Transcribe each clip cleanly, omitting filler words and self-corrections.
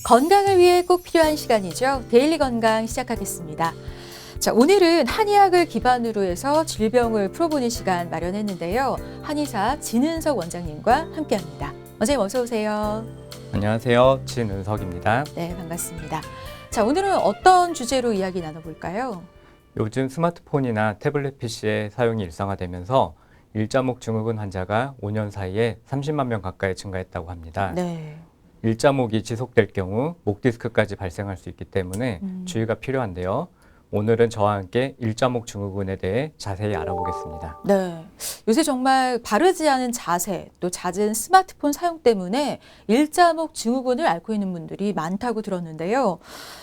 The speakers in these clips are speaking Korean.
건강을 위해 꼭 필요한 시간이죠. 데일리 건강 시작하겠습니다. 자, 오늘은 한의학을 기반으로 해서 질병을 풀어보는 시간 마련했는데요. 한의사 진은석 원장님과 함께합니다. 원장님 어서 오세요. 안녕하세요. 진은석입니다. 네, 반갑습니다. 자, 오늘은 어떤 주제로 이야기 나눠볼까요? 요즘 스마트폰이나 태블릿 PC의 사용이 일상화되면서 일자목 증후군 환자가 5년 사이에 30만 명 가까이 증가했다고 합니다. 네. 일자목이 지속될 경우 목 디스크까지 발생할 수 있기 때문에 주의가 필요한데요. 오늘은 저와 함께 일자목 증후군에 대해 자세히 알아보겠습니다. 네. 요새 정말 바르지 않은 자세, 또 잦은 스마트폰 사용 때문에 일자목 증후군을 앓고 있는 분들이 많다고 들었는데요.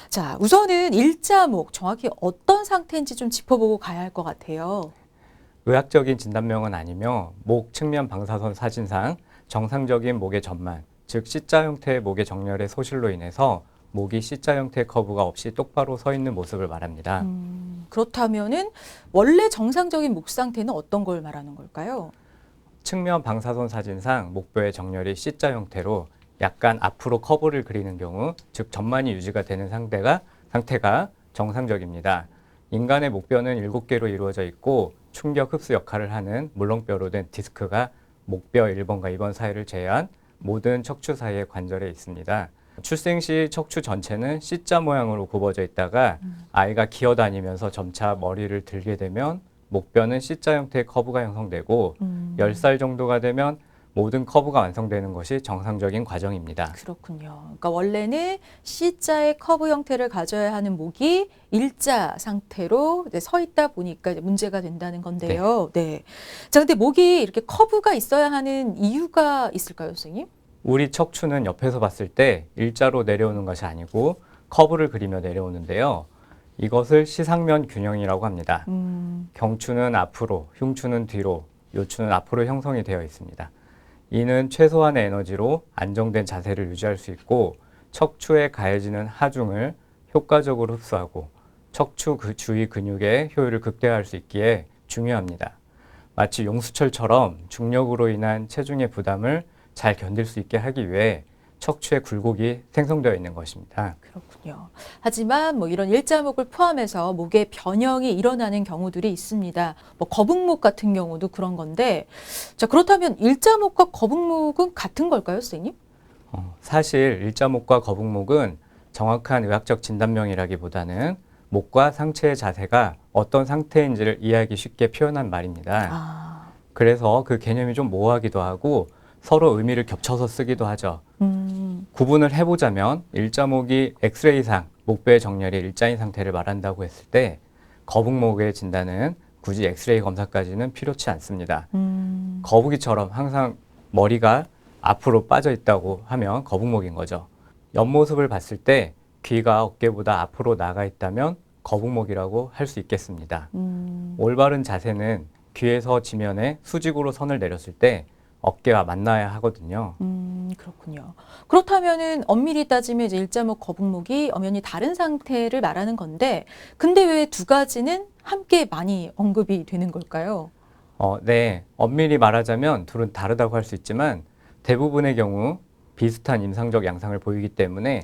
자, 우선은 일자목 정확히 어떤 상태인지 좀 짚어보고 가야 할 것 같아요. 의학적인 진단명은 아니며 목 측면 방사선 사진상 정상적인 목의 전만, 즉 C자 형태의 목의 정렬의 소실로 인해서 목이 C자 형태의 커브가 없이 똑바로 서 있는 모습을 말합니다. 그렇다면은 원래 정상적인 목 상태는 어떤 걸 말하는 걸까요? 측면 방사선 사진상 목뼈의 정렬이 C자 형태로 약간 앞으로 커브를 그리는 경우, 즉 전만이 유지가 되는 상태가 정상적입니다. 인간의 목뼈는 7개로 이루어져 있고 충격 흡수 역할을 하는 물렁뼈로 된 디스크가 목뼈 1번과 2번 사이를 제외한 모든 척추 사이의 관절에 있습니다. 출생 시 척추 전체는 C자 모양으로 굽어져 있다가 아이가 기어다니면서 점차 머리를 들게 되면 목뼈는 C자 형태의 커브가 형성되고 10살 정도가 되면 모든 커브가 완성되는 것이 정상적인 과정입니다. 그렇군요. 그러니까 원래는 C자의 커브 형태를 가져야 하는 목이 일자 상태로 이제 서 있다 보니까 이제 문제가 된다는 건데요. 네. 자, 근데 목이 이렇게 커브가 있어야 하는 이유가 있을까요, 선생님? 우리 척추는 옆에서 봤을 때 일자로 내려오는 것이 아니고 커브를 그리며 내려오는데요. 이것을 시상면 균형이라고 합니다. 경추는 앞으로, 흉추는 뒤로, 요추는 앞으로 형성이 되어 있습니다. 이는 최소한의 에너지로 안정된 자세를 유지할 수 있고 척추에 가해지는 하중을 효과적으로 흡수하고 척추 주위 근육의 효율을 극대화할 수 있기에 중요합니다. 마치 용수철처럼 중력으로 인한 체중의 부담을 잘 견딜 수 있게 하기 위해 척추의 굴곡이 생성되어 있는 것입니다. 그렇군요. 하지만 뭐 이런 일자목을 포함해서 목에 변형이 일어나는 경우들이 있습니다. 뭐 거북목 같은 경우도 그런 건데, 자, 그렇다면 일자목과 거북목은 같은 걸까요, 선생님? 사실 일자목과 거북목은 정확한 의학적 진단명이라기보다는 목과 상체의 자세가 어떤 상태인지를 이해하기 쉽게 표현한 말입니다. 그래서 그 개념이 좀 모호하기도 하고 서로 의미를 겹쳐서 쓰기도 하죠. 구분을 해보자면 일자목이 엑스레이상 목뼈의 정렬이 일자인 상태를 말한다고 했을 때 거북목의 진단은 굳이 엑스레이 검사까지는 필요치 않습니다. 거북이처럼 항상 머리가 앞으로 빠져 있다고 하면 거북목인 거죠. 옆모습을 봤을 때 귀가 어깨보다 앞으로 나가 있다면 거북목이라고 할 수 있겠습니다. 올바른 자세는 귀에서 지면에 수직으로 선을 내렸을 때 어깨와 만나야 하거든요. 그렇군요. 그렇다면은 엄밀히 따지면 이제 일자목, 거북목이 엄연히 다른 상태를 말하는 건데, 근데 왜 두 가지는 함께 많이 언급이 되는 걸까요? 네. 엄밀히 말하자면 둘은 다르다고 할 수 있지만 대부분의 경우 비슷한 임상적 양상을 보이기 때문에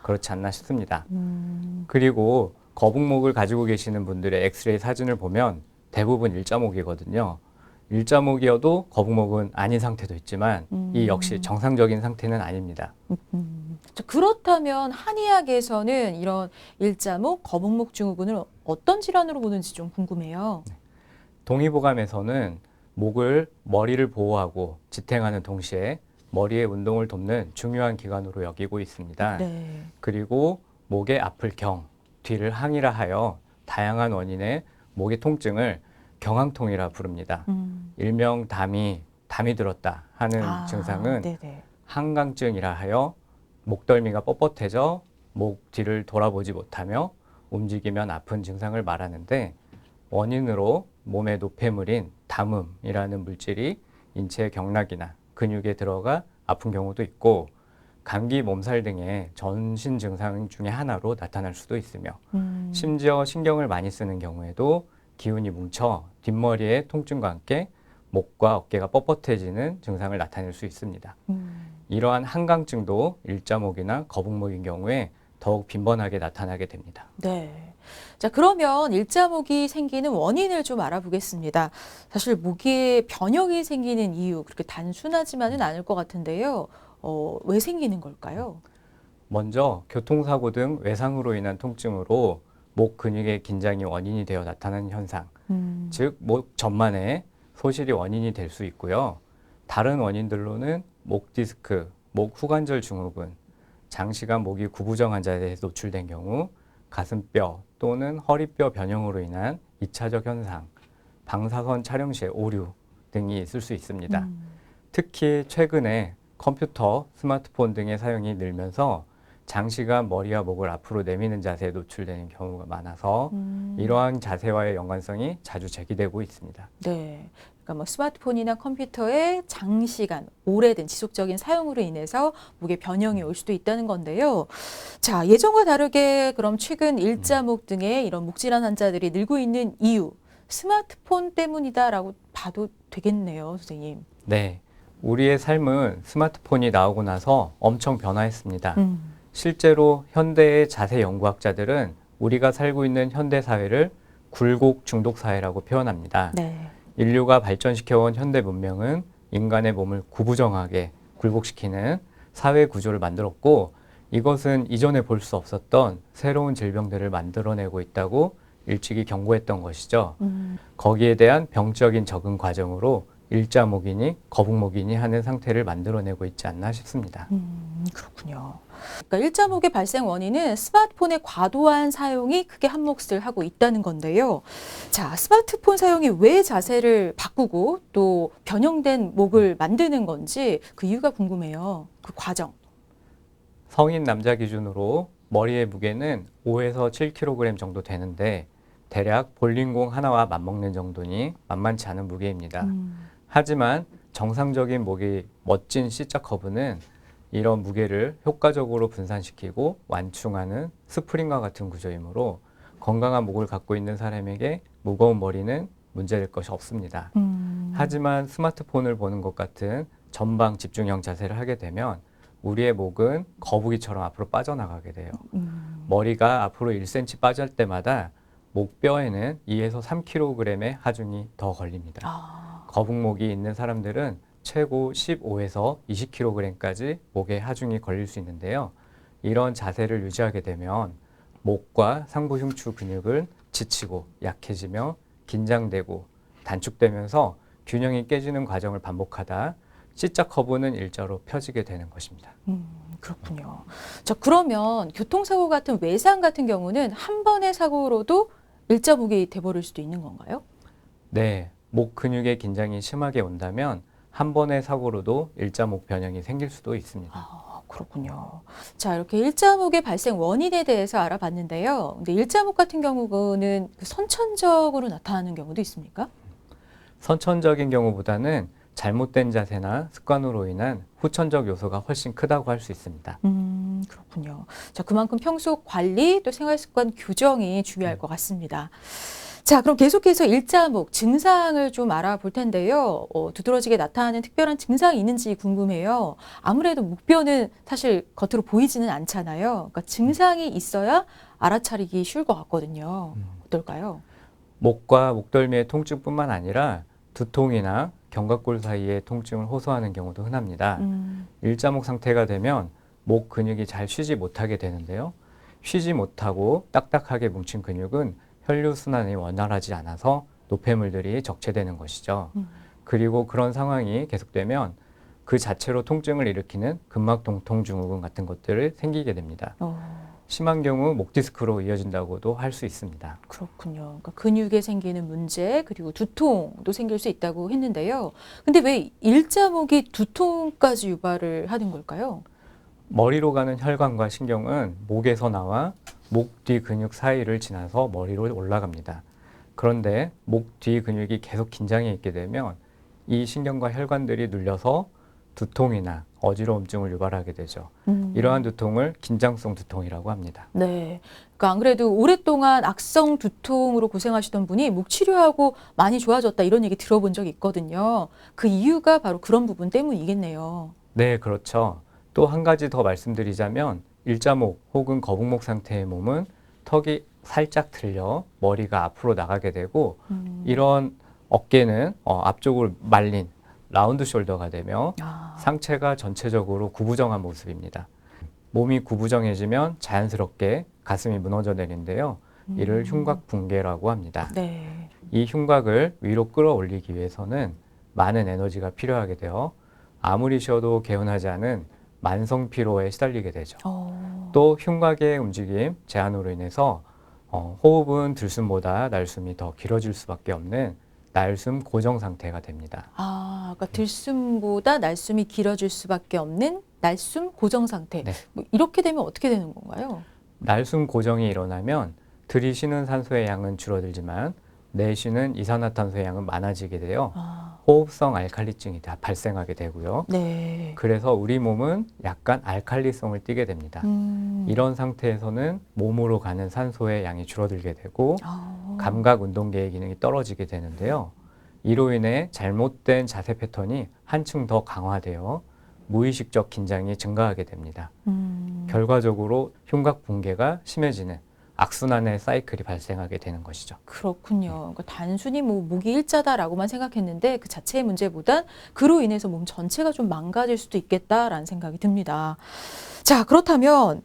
그렇지 않나 싶습니다. 그리고 거북목을 가지고 계시는 분들의 엑스레이 사진을 보면 대부분 일자목이거든요. 일자목이어도 거북목은 아닌 상태도 있지만 이 역시 정상적인 상태는 아닙니다. 자, 그렇다면 한의학에서는 이런 일자목, 거북목 증후군을 어떤 질환으로 보는지 좀 궁금해요. 동의보감에서는 목을 머리를 보호하고 지탱하는 동시에 머리의 운동을 돕는 중요한 기관으로 여기고 있습니다. 네. 그리고 목의 앞을 경, 뒤를 항이라 하여 다양한 원인의 목의 통증을 경항통이라 부릅니다. 일명 담이 들었다 하는 증상은 네네. 항강증이라 하여 목덜미가 뻣뻣해져 목 뒤를 돌아보지 못하며 움직이면 아픈 증상을 말하는데 원인으로 몸의 노폐물인 담음이라는 물질이 인체의 경락이나 근육에 들어가 아픈 경우도 있고 감기, 몸살 등의 전신 증상 중에 하나로 나타날 수도 있으며 심지어 신경을 많이 쓰는 경우에도 기운이 뭉쳐 뒷머리의 통증과 함께 목과 어깨가 뻣뻣해지는 증상을 나타낼 수 있습니다. 이러한 한강증도 일자목이나 거북목인 경우에 더욱 빈번하게 나타나게 됩니다. 네. 자, 그러면 일자목이 생기는 원인을 좀 알아보겠습니다. 사실 목에 변형이 생기는 이유 그렇게 단순하지만은 않을 것 같은데요. 왜 생기는 걸까요? 먼저 교통사고 등 외상으로 인한 통증으로 목 근육의 긴장이 원인이 되어 나타나는 현상, 즉 목 전만에 소실이 원인이 될 수 있고요. 다른 원인들로는 목 디스크, 목 후관절 증후군, 장시간 목이 구부정한 자세에 노출된 경우, 가슴뼈 또는 허리뼈 변형으로 인한 2차적 현상, 방사선 촬영 시의 오류 등이 있을 수 있습니다. 특히 최근에 컴퓨터, 스마트폰 등의 사용이 늘면서 장시간 머리와 목을 앞으로 내미는 자세에 노출되는 경우가 많아서 이러한 자세와의 연관성이 자주 제기되고 있습니다. 네. 그러니까 뭐 스마트폰이나 컴퓨터의 장시간, 오래된 지속적인 사용으로 인해서 목에 변형이 올 수도 있다는 건데요. 자, 예전과 다르게 그럼 최근 일자목 등의 이런 목 질환 환자들이 늘고 있는 이유, 스마트폰 때문이다라고 봐도 되겠네요, 선생님. 네. 우리의 삶은 스마트폰이 나오고 나서 엄청 변화했습니다. 실제로 현대의 자세 연구학자들은 우리가 살고 있는 현대 사회를 굴곡 중독 사회라고 표현합니다. 네. 인류가 발전시켜온 현대 문명은 인간의 몸을 구부정하게 굴곡시키는 사회 구조를 만들었고, 이것은 이전에 볼 수 없었던 새로운 질병들을 만들어내고 있다고 일찍이 경고했던 것이죠. 거기에 대한 병적인 적응 과정으로 일자목이니 거북목이니 하는 상태를 만들어내고 있지 않나 싶습니다. 그렇군요. 그러니까 일자목의 발생 원인은 스마트폰의 과도한 사용이 크게 한몫을 하고 있다는 건데요. 자, 스마트폰 사용이 왜 자세를 바꾸고 또 변형된 목을 만드는 건지 그 이유가 궁금해요. 그 과정. 성인 남자 기준으로 머리의 무게는 5에서 7kg 정도 되는데 대략 볼링공 하나와 맞먹는 정도니 만만치 않은 무게입니다. 하지만 정상적인 목이 멋진 C자 커브는 이런 무게를 효과적으로 분산시키고 완충하는 스프링과 같은 구조이므로 건강한 목을 갖고 있는 사람에게 무거운 머리는 문제될 것이 없습니다. 하지만 스마트폰을 보는 것 같은 전방 집중형 자세를 하게 되면 우리의 목은 거북이처럼 앞으로 빠져나가게 돼요. 머리가 앞으로 1cm 빠질 때마다 목뼈에는 2에서 3kg의 하중이 더 걸립니다. 거북목이 있는 사람들은 최고 15에서 20kg까지 목에 하중이 걸릴 수 있는데요. 이런 자세를 유지하게 되면 목과 상부 흉추 근육은 지치고 약해지며 긴장되고 단축되면서 균형이 깨지는 과정을 반복하다 C자 커브는 일자로 펴지게 되는 것입니다. 그렇군요. 자, 그러면 교통사고 같은 외상 같은 경우는 한 번의 사고로도 일자목이 돼버릴 수도 있는 건가요? 네, 목 근육의 긴장이 심하게 온다면 한 번의 사고로도 일자목 변형이 생길 수도 있습니다. 아, 그렇군요. 자, 이렇게 일자목의 발생 원인에 대해서 알아봤는데요. 근데 일자목 같은 경우는 선천적으로 나타나는 경우도 있습니까? 선천적인 경우보다는 잘못된 자세나 습관으로 인한 후천적 요소가 훨씬 크다고 할 수 있습니다. 그렇군요. 자, 그만큼 평소 관리 또 생활습관 교정이 중요할 것 같습니다. 자, 그럼 계속해서 일자목 증상을 좀 알아볼 텐데요. 두드러지게 나타나는 특별한 증상이 있는지 궁금해요. 아무래도 목뼈는 사실 겉으로 보이지는 않잖아요. 그러니까 증상이 있어야 알아차리기 쉬울 것 같거든요. 어떨까요? 목과 목덜미의 통증뿐만 아니라 두통이나 견갑골 사이의 통증을 호소하는 경우도 흔합니다. 일자목 상태가 되면 목 근육이 잘 쉬지 못하게 되는데요. 쉬지 못하고 딱딱하게 뭉친 근육은 혈류순환이 원활하지 않아서 노폐물들이 적체되는 것이죠. 그리고 그런 상황이 계속되면 그 자체로 통증을 일으키는 근막동통 증후군 같은 것들을 생기게 됩니다. 심한 경우 목 디스크로 이어진다고도 할 수 있습니다. 그렇군요. 그러니까 근육에 생기는 문제 그리고 두통도 생길 수 있다고 했는데요. 근데 왜 일자목이 두통까지 유발을 하는 걸까요? 머리로 가는 혈관과 신경은 목에서 나와 목 뒤 근육 사이를 지나서 머리로 올라갑니다. 그런데 목 뒤 근육이 계속 긴장해 있게 되면 이 신경과 혈관들이 눌려서 두통이나 어지러움증을 유발하게 되죠. 이러한 두통을 긴장성 두통이라고 합니다. 네. 그러니까 안 그래도 오랫동안 악성 두통으로 고생하시던 분이 목 치료하고 많이 좋아졌다 이런 얘기 들어본 적이 있거든요. 그 이유가 바로 그런 부분 때문이겠네요. 네, 그렇죠. 또 한 가지 더 말씀드리자면 일자목 혹은 거북목 상태의 몸은 턱이 살짝 들려 머리가 앞으로 나가게 되고 이런 어깨는 앞쪽으로 말린 라운드 숄더가 되며 상체가 전체적으로 구부정한 모습입니다. 몸이 구부정해지면 자연스럽게 가슴이 무너져 내리는데요. 이를 흉곽 붕괴라고 합니다. 네. 이 흉곽을 위로 끌어올리기 위해서는 많은 에너지가 필요하게 되어 아무리 쉬어도 개운하지 않은 만성 피로에 시달리게 되죠. 또 흉곽의 움직임 제한으로 인해서 호흡은 들숨보다 날숨이 더 길어질 수밖에 없는 날숨 고정 상태가 됩니다. 그러니까 들숨보다 날숨이 길어질 수밖에 없는 날숨 고정 상태. 네. 뭐 이렇게 되면 어떻게 되는 건가요? 날숨 고정이 일어나면 들이쉬는 산소의 양은 줄어들지만 내쉬는 이산화탄소의 양은 많아지게 되어 호흡성 알칼리증이 발생하게 되고요. 네. 그래서 우리 몸은 약간 알칼리성을 띠게 됩니다. 이런 상태에서는 몸으로 가는 산소의 양이 줄어들게 되고 감각 운동계의 기능이 떨어지게 되는데요. 이로 인해 잘못된 자세 패턴이 한층 더 강화되어 무의식적 긴장이 증가하게 됩니다. 결과적으로 흉곽 붕괴가 심해지는 악순환의 사이클이 발생하게 되는 것이죠. 그렇군요. 그러니까 단순히 뭐 목이 일자다라고만 생각했는데 그 자체의 문제보단 그로 인해서 몸 전체가 좀 망가질 수도 있겠다라는 생각이 듭니다. 자, 그렇다면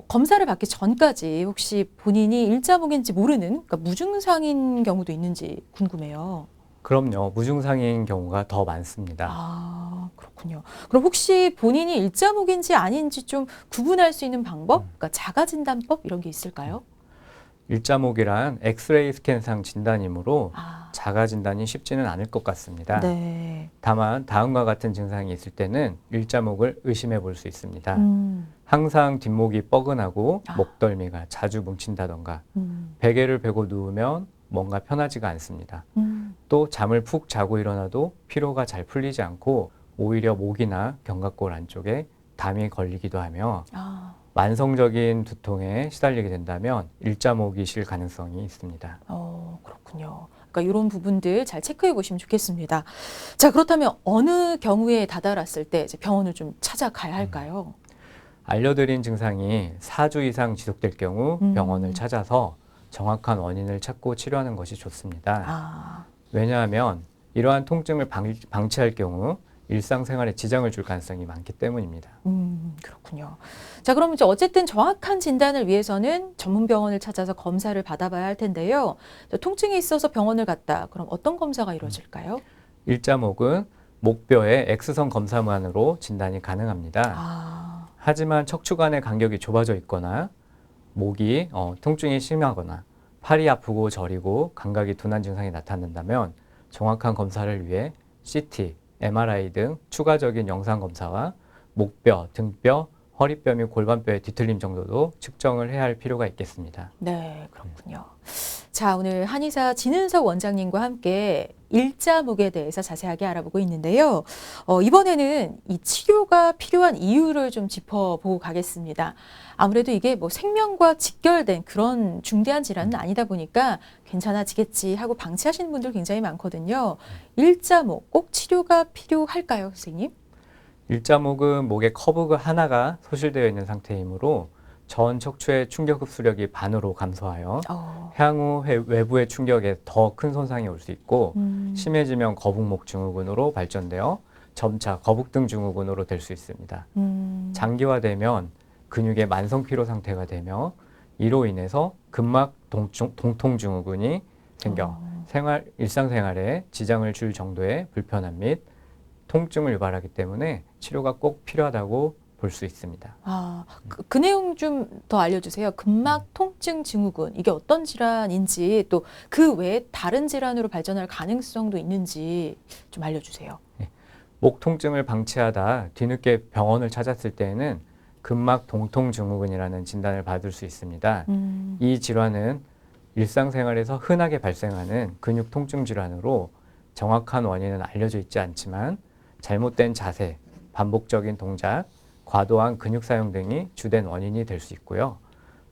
검사를 받기 전까지 혹시 본인이 일자목인지 모르는 그러니까 무증상인 경우도 있는지 궁금해요. 그럼요. 무증상인 경우가 더 많습니다. 그렇군요. 그럼 혹시 본인이 일자목인지 아닌지 좀 구분할 수 있는 방법? 그러니까 자가진단법 이런 게 있을까요? 일자목이란 엑스레이 스캔상 진단이므로 자가 진단이 쉽지는 않을 것 같습니다. 네. 다만 다음과 같은 증상이 있을 때는 일자목을 의심해 볼 수 있습니다. 항상 뒷목이 뻐근하고 목덜미가 자주 뭉친다던가 베개를 베고 누우면 뭔가 편하지가 않습니다. 또 잠을 푹 자고 일어나도 피로가 잘 풀리지 않고 오히려 목이나 견갑골 안쪽에 담이 걸리기도 하며 만성적인 두통에 시달리게 된다면 일자목이실 가능성이 있습니다. 그렇군요. 그러니까 이런 부분들 잘 체크해 보시면 좋겠습니다. 자, 그렇다면 어느 경우에 다다랐을 때 이제 병원을 좀 찾아가야 할까요? 알려드린 증상이 4주 이상 지속될 경우 병원을 찾아서 정확한 원인을 찾고 치료하는 것이 좋습니다. 왜냐하면 이러한 통증을 방치할 경우 일상생활에 지장을 줄 가능성이 많기 때문입니다. 그렇군요. 자, 그럼 이제 어쨌든 정확한 진단을 위해서는 전문 병원을 찾아서 검사를 받아봐야 할 텐데요. 통증이 있어서 병원을 갔다. 그럼 어떤 검사가 이루어질까요? 일자목은 목뼈의 X선 검사만으로 진단이 가능합니다. 하지만 척추관의 간격이 좁아져 있거나 목이 통증이 심하거나 팔이 아프고 저리고 감각이 둔한 증상이 나타난다면 정확한 검사를 위해 CT, MRI 등 추가적인 영상 검사와 목뼈, 등뼈, 허리뼈 및 골반뼈의 뒤틀림 정도도 측정을 해야 할 필요가 있겠습니다. 네, 그렇군요. 자, 오늘 한의사 진은석 원장님과 함께 일자목에 대해서 자세하게 알아보고 있는데요. 이번에는 이 치료가 필요한 이유를 좀 짚어보고 가겠습니다. 아무래도 이게 뭐 생명과 직결된 그런 중대한 질환은 아니다 보니까 괜찮아지겠지 하고 방치하시는 분들 굉장히 많거든요. 일자목 꼭 치료가 필요할까요, 선생님? 일자목은 목의 커브가 하나가 소실되어 있는 상태이므로 전 척추의 충격 흡수력이 반으로 감소하여 향후 외부의 충격에 더 큰 손상이 올 수 있고 심해지면 거북목 증후군으로 발전되어 점차 거북등 증후군으로 될 수 있습니다. 장기화되면 근육의 만성 피로 상태가 되며 이로 인해서 근막 동통 증후군이 생겨 일상생활에 지장을 줄 정도의 불편함 및 통증을 유발하기 때문에 치료가 꼭 필요하다고 볼 수 있습니다. 그 내용 좀 더 알려주세요. 근막 통증 증후군 이게 어떤 질환인지 또 그 외에 다른 질환으로 발전할 가능성도 있는지 좀 알려주세요. 네. 목 통증을 방치하다 뒤늦게 병원을 찾았을 때에는 근막 동통 증후군이라는 진단을 받을 수 있습니다. 이 질환은 일상생활에서 흔하게 발생하는 근육 통증 질환으로 정확한 원인은 알려져 있지 않지만 잘못된 자세, 반복적인 동작, 과도한 근육 사용 등이 주된 원인이 될 수 있고요.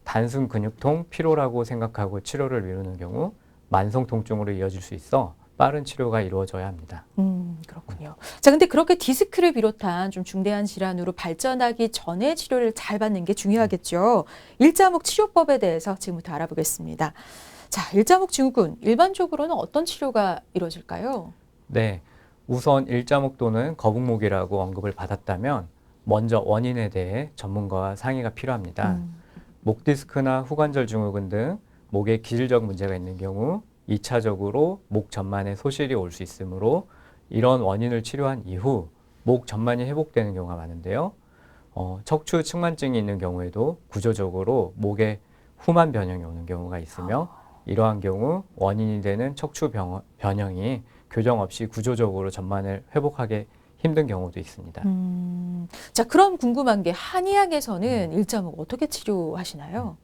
단순 근육통, 피로라고 생각하고 치료를 미루는 경우 만성 통증으로 이어질 수 있어 빠른 치료가 이루어져야 합니다. 그렇군요. 자, 근데 그렇게 디스크를 비롯한 좀 중대한 질환으로 발전하기 전에 치료를 잘 받는 게 중요하겠죠. 일자목 치료법에 대해서 지금부터 알아보겠습니다. 자, 일자목 증후군 일반적으로는 어떤 치료가 이루어질까요? 네, 우선 일자목 또는 거북목이라고 언급을 받았다면 먼저 원인에 대해 전문가와 상의가 필요합니다. 목 디스크나 후관절 증후군 등 목에 기질적 문제가 있는 경우 2차적으로 목 전만에 소실이 올 수 있으므로 이런 원인을 치료한 이후 목 전만이 회복되는 경우가 많은데요. 척추 측만증이 있는 경우에도 구조적으로 목에 후만 변형이 오는 경우가 있으며 이러한 경우 원인이 되는 척추 변형이 교정 없이 구조적으로 전만을 회복하기 힘든 경우도 있습니다. 자, 그럼 궁금한 게 한의학에서는 일자목 어떻게 치료하시나요?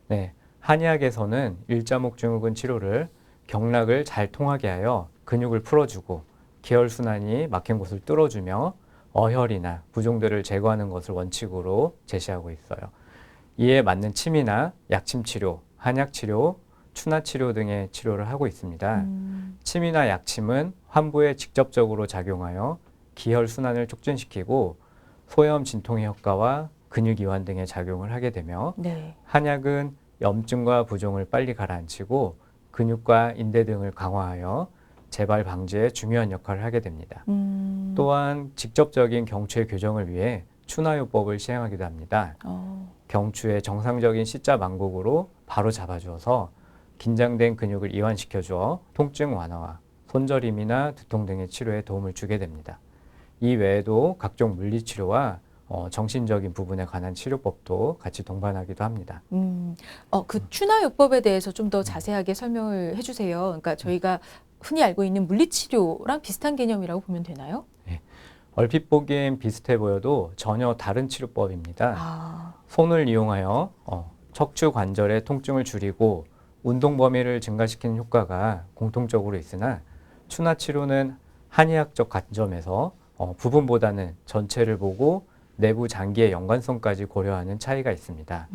네, 한의학에서는 일자목 증후군 치료를 경락을 잘 통하게 하여 근육을 풀어주고 기혈순환이 막힌 곳을 뚫어주며 어혈이나 부종들을 제거하는 것을 원칙으로 제시하고 있어요. 이에 맞는 침이나 약침 치료, 한약 치료, 추나 치료 등의 치료를 하고 있습니다. 침이나 약침은 환부에 직접적으로 작용하여 기혈순환을 촉진시키고 소염 진통의 효과와 근육 이완 등의 작용을 하게 되며 네. 한약은 염증과 부종을 빨리 가라앉히고 근육과 인대 등을 강화하여 재발 방지에 중요한 역할을 하게 됩니다. 또한 직접적인 경추의 교정을 위해 추나요법을 시행하기도 합니다. 경추의 정상적인 C자 만곡으로 바로 잡아주어서 긴장된 근육을 이완시켜주어 통증 완화와 손저림이나 두통 등의 치료에 도움을 주게 됩니다. 이 외에도 각종 물리치료와 정신적인 부분에 관한 치료법도 같이 동반하기도 합니다. 그 추나요법에 대해서 좀 더 자세하게 설명을 해주세요. 그러니까 저희가 흔히 알고 있는 물리치료랑 비슷한 개념이라고 보면 되나요? 네. 얼핏 보기엔 비슷해 보여도 전혀 다른 치료법입니다. 손을 이용하여 척추 관절의 통증을 줄이고 운동 범위를 증가시키는 효과가 공통적으로 있으나 추나 치료는 한의학적 관점에서 부분보다는 전체를 보고 내부 장기의 연관성까지 고려하는 차이가 있습니다.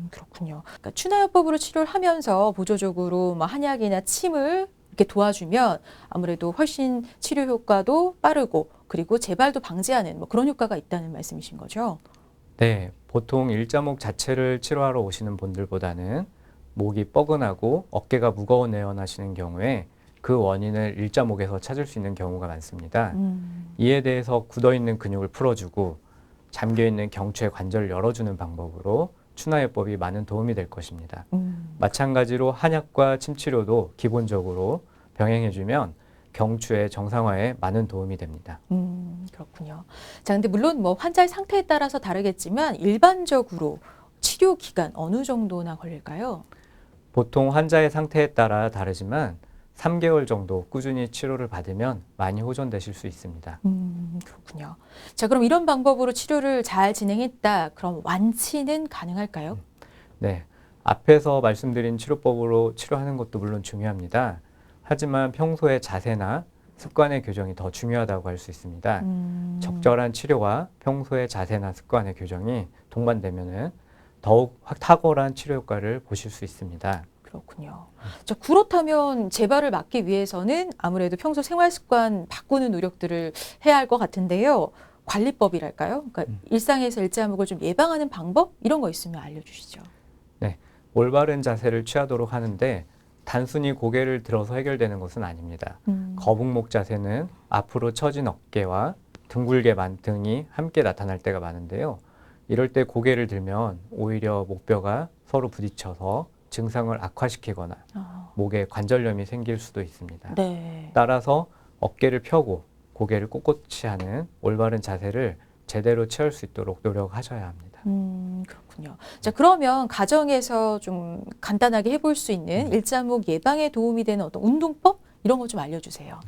그렇군요. 그러니까 추나요법으로 치료를 하면서 보조적으로 뭐 한약이나 침을 이렇게 도와주면 아무래도 훨씬 치료 효과도 빠르고 그리고 재발도 방지하는 뭐 그런 효과가 있다는 말씀이신 거죠? 네, 보통 일자목 자체를 치료하러 오시는 분들보다는 목이 뻐근하고 어깨가 무거워내어나시는 경우에 그 원인을 일자목에서 찾을 수 있는 경우가 많습니다. 이에 대해서 굳어있는 근육을 풀어주고 잠겨있는 경추의 관절을 열어주는 방법으로 추나요법이 많은 도움이 될 것입니다. 마찬가지로 한약과 침치료도 기본적으로 병행해주면 경추의 정상화에 많은 도움이 됩니다. 그렇군요. 자, 근데 물론 뭐 환자의 상태에 따라서 다르겠지만 일반적으로 치료 기간 어느 정도나 걸릴까요? 보통 환자의 상태에 따라 다르지만 3개월 정도 꾸준히 치료를 받으면 많이 호전되실 수 있습니다. 그렇군요. 자, 그럼 이런 방법으로 치료를 잘 진행했다. 그럼 완치는 가능할까요? 네, 앞에서 말씀드린 치료법으로 치료하는 것도 물론 중요합니다. 하지만 평소의 자세나 습관의 교정이 더 중요하다고 할 수 있습니다. 적절한 치료와 평소의 자세나 습관의 교정이 동반되면은 더욱 탁월한 치료 효과를 보실 수 있습니다. 그렇군요. 자, 그렇다면 재발을 막기 위해서는 아무래도 평소 생활 습관 바꾸는 노력들을 해야 할 것 같은데요. 관리법이랄까요? 그러니까 일상에서 일자목을 좀 예방하는 방법 이런 거 있으면 알려주시죠. 네, 올바른 자세를 취하도록 하는데 단순히 고개를 들어서 해결되는 것은 아닙니다. 거북목 자세는 앞으로 처진 어깨와 둥글게 등이 함께 나타날 때가 많은데요. 이럴 때 고개를 들면 오히려 목뼈가 서로 부딪혀서 증상을 악화시키거나 목에 관절염이 생길 수도 있습니다. 네. 따라서 어깨를 펴고 고개를 꼿꼿이 하는 올바른 자세를 제대로 취할 수 있도록 노력하셔야 합니다. 그렇군요. 자, 그러면 가정에서 좀 간단하게 해볼 수 있는 일자목 예방에 도움이 되는 어떤 운동법 이런 거 좀 알려주세요.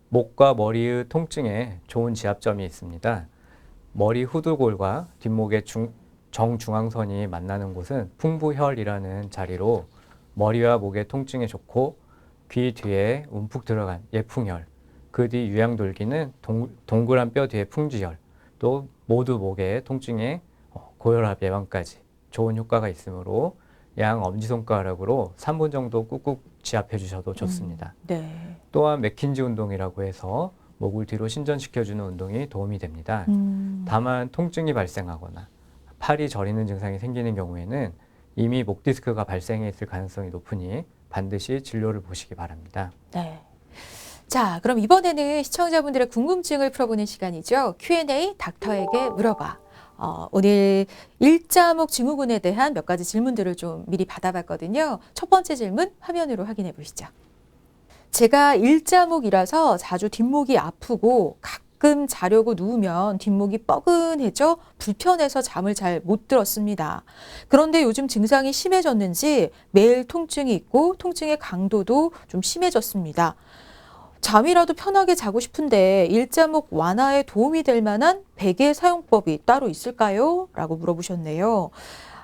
목과 머리의 통증에 좋은 지압점이 있습니다. 머리 후두골과 뒷목의 정중앙선이 만나는 곳은 풍부혈이라는 자리로 머리와 목의 통증에 좋고 귀 뒤에 움푹 들어간 예풍혈, 그 뒤 유양돌기는 동그란 뼈 뒤에 풍지열, 또 모두 목의 통증에 고혈압 예방까지 좋은 효과가 있으므로 양 엄지손가락으로 3분 정도 꾹꾹 지압해 주셔도 좋습니다. 네. 또한 맥킨지 운동이라고 해서 목을 뒤로 신전시켜주는 운동이 도움이 됩니다. 다만 통증이 발생하거나 팔이 저리는 증상이 생기는 경우에는 이미 목 디스크가 발생해 있을 가능성이 높으니 반드시 진료를 보시기 바랍니다. 네. 자, 그럼 이번에는 시청자분들의 궁금증을 풀어보는 시간이죠. Q&A 닥터에게 물어봐. 오늘 일자목 증후군에 대한 몇 가지 질문들을 좀 미리 받아봤거든요. 첫 번째 질문 화면으로 확인해 보시죠. 제가 일자목이라서 자주 뒷목이 아프고 가끔 자려고 누우면 뒷목이 뻐근해져 불편해서 잠을 잘 못 들었습니다. 그런데 요즘 증상이 심해졌는지 매일 통증이 있고 통증의 강도도 좀 심해졌습니다. 잠이라도 편하게 자고 싶은데 일자목 완화에 도움이 될 만한 베개 사용법이 따로 있을까요? 라고 물어보셨네요.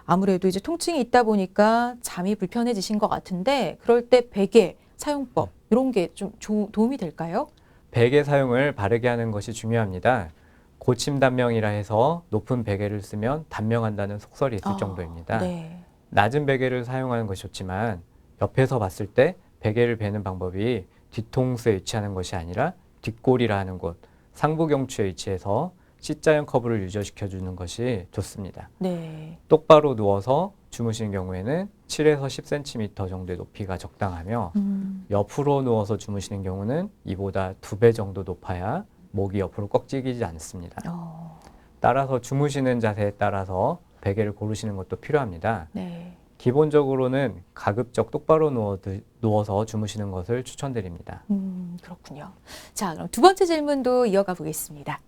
아무래도 이제 통증이 있다 보니까 잠이 불편해지신 것 같은데 그럴 때 베개 사용법 이런 게 좀 도움이 될까요? 베개 사용을 바르게 하는 것이 중요합니다. 고침 단명이라 해서 높은 베개를 쓰면 단명한다는 속설이 있을 정도입니다. 네. 낮은 베개를 사용하는 것이 좋지만 옆에서 봤을 때 베개를 베는 방법이 뒤통수에 위치하는 것이 아니라 뒷골이라 하는 곳, 상부경추에 위치해서 C자형 커브를 유지시켜주는 것이 좋습니다. 네. 똑바로 누워서 주무시는 경우에는 7에서 10cm 정도의 높이가 적당하며 옆으로 누워서 주무시는 경우는 이보다 2배 정도 높아야 목이 옆으로 꺾지지 않습니다. 따라서 주무시는 자세에 따라서 베개를 고르시는 것도 필요합니다. 네. 기본적으로는 가급적 똑바로 누워서 주무시는 것을 추천드립니다. 그렇군요. 자, 그럼 두 번째 질문도 이어가 보겠습니다.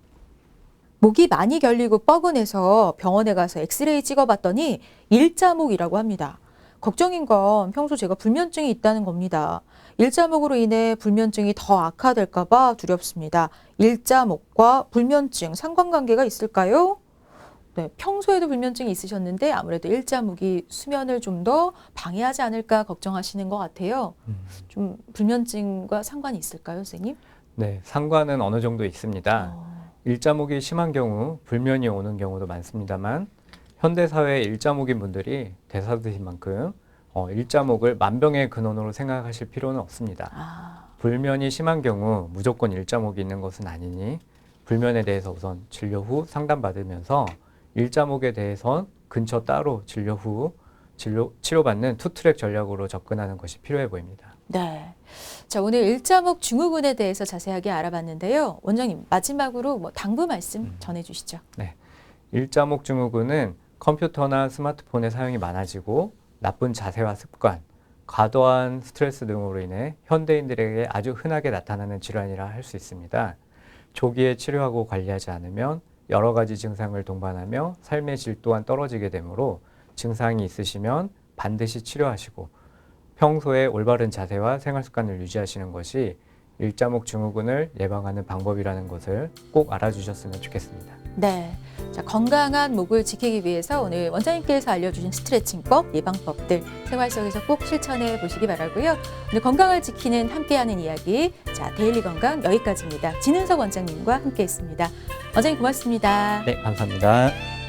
목이 많이 결리고 뻐근해서 병원에 가서 엑스레이 찍어봤더니 일자목이라고 합니다. 걱정인 건 평소 제가 불면증이 있다는 겁니다. 일자목으로 인해 불면증이 더 악화될까 봐 두렵습니다. 일자목과 불면증 상관관계가 있을까요? 네, 평소에도 불면증이 있으셨는데 아무래도 일자목이 수면을 좀 더 방해하지 않을까 걱정하시는 것 같아요. 좀 불면증과 상관이 있을까요, 선생님? 네, 상관은 어느 정도 있습니다. 일자목이 심한 경우 불면이 오는 경우도 많습니다만 현대사회의 일자목인 분들이 대사드신 만큼 일자목을 만병의 근원으로 생각하실 필요는 없습니다. 불면이 심한 경우 무조건 일자목이 있는 것은 아니니 불면에 대해서 우선 진료 후 상담받으면서 일자목에 대해선 근처 따로 진료 후 치료받는 투트랙 전략으로 접근하는 것이 필요해 보입니다. 네. 자, 오늘 일자목 증후군에 대해서 자세하게 알아봤는데요. 원장님, 마지막으로 당부 말씀 전해주시죠. 네. 일자목 증후군은 컴퓨터나 스마트폰의 사용이 많아지고 나쁜 자세와 습관, 과도한 스트레스 등으로 인해 현대인들에게 아주 흔하게 나타나는 질환이라 할 수 있습니다. 조기에 치료하고 관리하지 않으면 여러 가지 증상을 동반하며 삶의 질 또한 떨어지게 되므로 증상이 있으시면 반드시 치료하시고 평소에 올바른 자세와 생활 습관을 유지하시는 것이 일자목 증후군을 예방하는 방법이라는 것을 꼭 알아주셨으면 좋겠습니다. 네. 자, 건강한 목을 지키기 위해서 오늘 원장님께서 알려주신 스트레칭법, 예방법들 생활 속에서 꼭 실천해 보시기 바라고요. 오늘 건강을 지키는 함께하는 이야기, 자, 데일리 건강 여기까지입니다. 진은석 원장님과 함께했습니다. 원장님 고맙습니다. 네, 감사합니다.